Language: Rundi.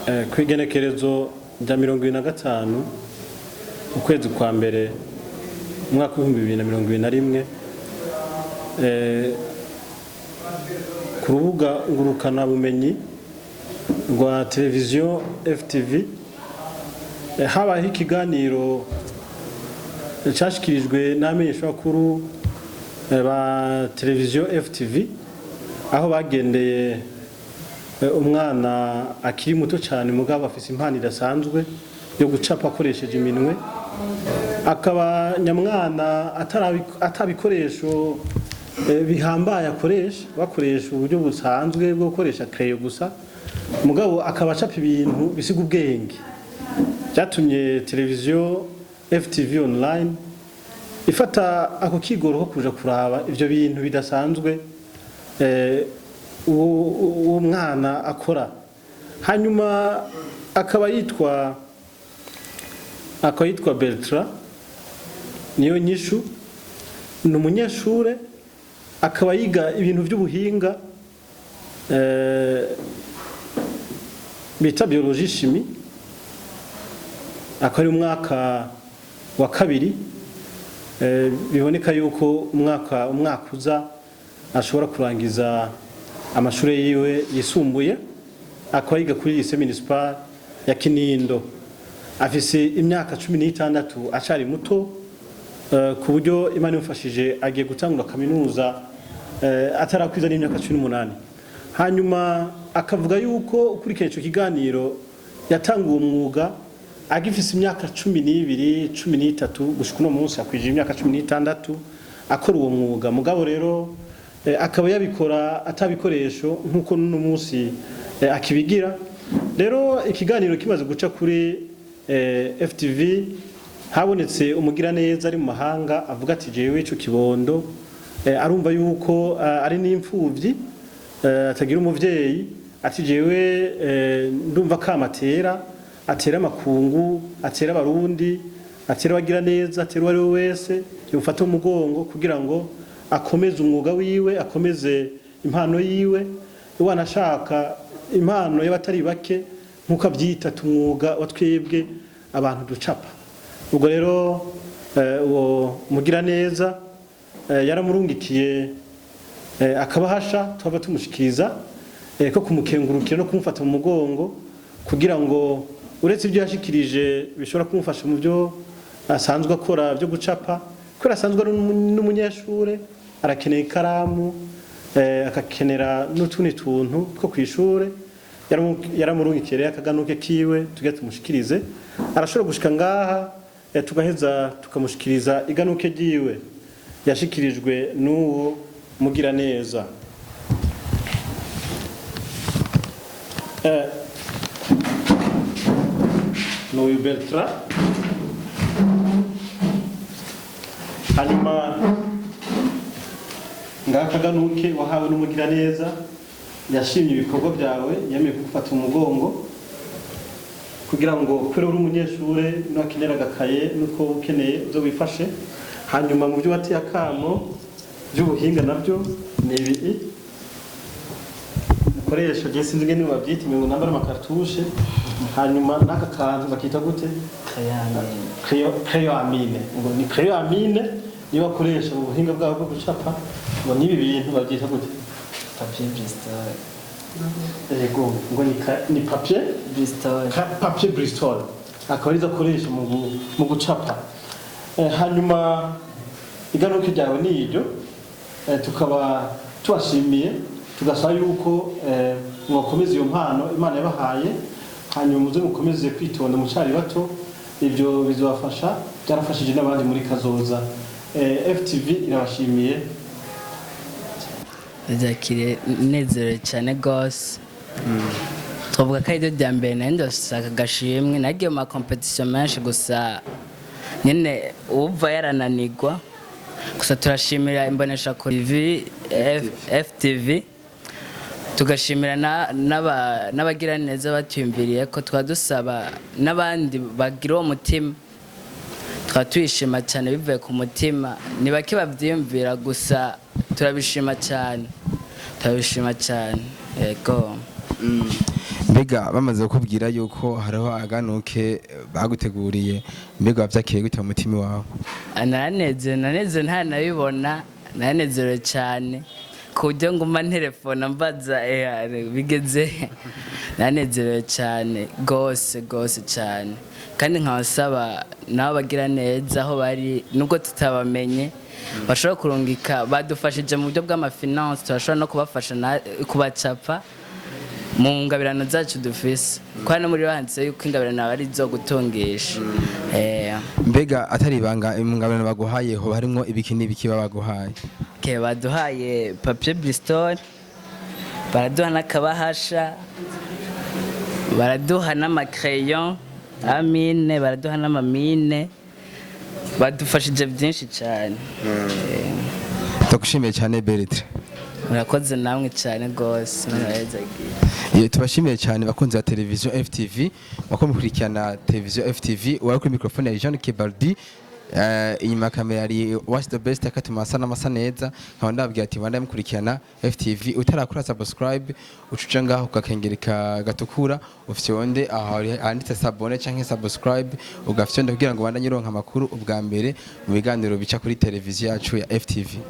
kwigenekerezo rya 25 ukwezi kwa mbere umwaka wa 2021 ku rubuga ngurukana bumenyi rwa televiziyo FTV habaho ikiganiro cyashikirijwe n'amenyeshamakuru ba televiziyo FTV aho bagendeye umwana akiri muto cyane mugabo afise impano idasanzwe yo gucapa akoresheje iminwe, akaba nyamwana atabikoresho bihambaye bakoresha uburyo busanzwe bwo gukoresha crayon gusa, mugabo akaba acapa ibintu bisiga ubwenge. Byatumye televiziyo FTV online ifata ako kigoro ko kuja kuraba ivyo bintu bidasanzwe uwo mwana akora. Hanyuma akaba yitwa Bertrand niyo nyishu, ni umunyeshure akaba yiga ibintu by'ubuhinga bita biologie chimie, akaba ari umwaka wa kabiri. Biboneka yuko umwaka uza ashobora kurangiza amashuri yiwe yisumbuye, akaba yiga kuri lycée municipal ya Kinindo. Afise imyaka 16 acari muto, ku buryo Imana imufashije agiye gutangura kaminuza atarakwiza n'imyaka 18. Hanyuma akavuga yuko ukurikije ico kiganiro yatanguye umwuga agifise imyaka 12 13 gushika no munsi akwije imyaka 16 akora uwo mwuga. Mugabo rero akaba yabikora atabikoresho nkuko no munsi akibigira. Rero ikiganiro kimaze guca kuri FTV habonetse umugira neza ari mu mahanga avuga ati jewe ico kibondo arumva yuko ari n'imfuvyi atagira umuvyeyi, ati jewe ndumva kamatera atera makungu, atera abarundi, atera bagira neza, atera wari wese yumfata umugongo kugira ngo akomeze umwuga wiwe, akomeze impano yiwe. Wanashaka impano y'abatari bake nkuko abyita tumwuga watwebwe abantu ducapa. Ubwo rero uwo mugira neza yaramurungikiye akabahasha twaba tumushikiriza ko kumukengurukira no kumufata mu mugongo kugira ngo uretse ibyo yashikirije bishobora kumufasha mu byo asanzwe akora byo gucapa, ko asanzwe ari n'umunyeshure arakeneye ikaramu akakenera n'utundi tuntu two kwishure. Yaramurungikire akaganuke kiwe tugiye tumushikirize, arashobora gushika ngaha tugaheza tukamushikiriza iganuke giwe yashikirijwe n'uwo mugira neza. N'uyu Bertrand. Hanyuma ngakaganuke wahawe n'umugira neza yashimye ibikorwa byawe, yemeye kugufata umugongo kugira ngo kuri uri umunyeshure n'akenera agakaye nuko ukeneye byo bifashe. Hanyuma mu byo wateye akamo by'ubuhinga nabyo ni ibi ukoresha je sinzi ngene babyita ngo nambara amakartushe. Hanyuma naka kantu bakita gute? Crayon amine. Ngo ni crayon amine niba akoresha mu buhinga bwabo bwo gucapa. Ngo nibi bintu babyita gute? Papier Bristol. Ego ngo ni papier Bristol. Papier Bristol akaba arizo akoresha mu gucapa. Hanyuma igaruka ryawe ni iryo, tukaba tubashimiye tugasaba yuko mwakomeza iyo mpano Imana yabahaye, hanyuma muze mukomeze kwitonda mu cyari bato. Ibyo bizobafasha, byarafashije n'abandi muri kazoza. FTV irabashimiye. Zakire nezere cyane gose. Twavuga ko ari ryo mbere nari ndashaka gashimwe, nagiye mu competition menshi gusa nyene uva yarananirwa. Gusa turashimira imbonesha kuri FTV, tugashimira n'abagira neza batwimviriye ko twadusaba n'abandi bagira uwo mutima. Twatwishima cyane bivuye ku mutima, ni bake bavyimvira gusa turabishima cyane. Yego. mbega bamaze kukubwira yuko hariho aganuke baguteguriye mbega wavyakiye gute mu mutima wawe? Nanezerewe ntanabibona, nanezerewe cyane ku buryo nguma nterefona mbaza bigeze. Nanezerewe cyane gose cyane, kandi nkabasaba nabo bagira neza aho bari nubwo tutabamenye bashobora kurungika, badufashije mu buryo bw'amafinance, turashobora no kubafasha kubacapa mu ngabirano zacu dufise, kwa no muri banditse yuko ingabirano ari zo gutungisha. Mbega atari ibanga mu ngabirano baguhaye ho harimo ibiki n'ibiki baguhaye? Baduhaye papier bristol, baraduha n'akabahasha, baraduha n'amacrayon amine, baraduha n'amamine, badufashije byinshi cyane. Tugushimiye cyane Bertrand. Murakoze namwe cyane gose. Tubashimiye cyane bakunzi ba televiziyo FTV, bakomukurikirana televiziyo FTV, wari kuri microphone ya Jean Kibaldi. Inyuma kamera yari Watch the Best akatuma asa n'amasa neza, nkaba ndababwira ati banda mukurikirana FTV, utarakora subscribe ucuca ngaho ugakengereka gatukura ufyonde aho handitse sabone canke subscribe, ugafyonde kugira ngo bandanye uronka amakuru ubwa mbere mu biganiro bica kuri televiziyo yacu ya FTV.